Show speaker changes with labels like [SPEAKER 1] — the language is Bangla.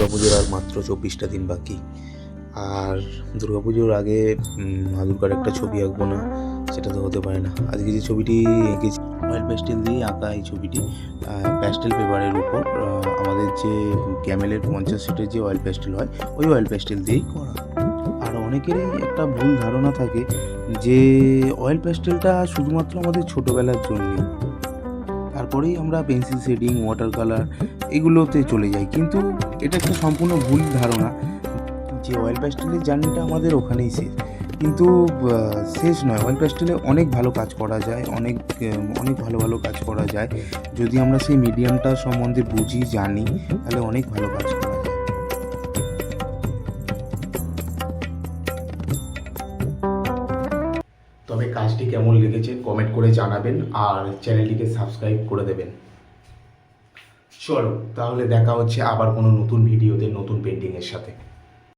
[SPEAKER 1] দুর্গাপুজোর আর মাত্র 24টা দিন বাকি। আর দুর্গাপুজোর আগে মা দুর্গার একটা ছবি আঁকবো না, সেটা তো হতে পারে না। আজকে যে ছবিটি এঁকেছি অয়েল প্যাস্টেল দিয়ে আঁকা, এই ছবিটি প্যাস্টেল পেপারের উপর আমাদের যে ক্যামেলের 50 সিটের যে অয়েল প্যাস্টেল হয়, ওই অয়েল প্যাস্টেল দিয়েই করা। আর অনেকেরই একটা ভুল ধারণা থাকে যে অয়েল প্যাস্টেলটা শুধুমাত্র আমাদের ছোটোবেলার জন্যে, তারপরেই আমরা পেন্সিল শেডিং, ওয়াটার কালার এগুলোতে চলে যাই। কিন্তু এটা একটা সম্পূর্ণ ভুল ধারণা যে অয়েল প্যাস্টেলের জার্নিটা আমাদের ওখানেই শেষ। কিন্তু শেষ নয়, অয়েল প্যাস্টেলে অনেক ভালো কাজ করা যায়, অনেক ভালো ভালো কাজ করা যায়। যদি আমরা সেই মিডিয়ামটা সম্বন্ধে বুঝি, জানি, তাহলে অনেক ভালো কাজ করা যায়। তবে কাজটি কেমন লেগেছে কমেন্ট করে জানাবেন, আর চ্যানেলটিকে সাবস্ক্রাইব করে দেবেন। চলো তাহলে দেখা হচ্ছে আবার কোনো নতুন ভিডিওতে নতুন পেন্টিংয়ের সাথে।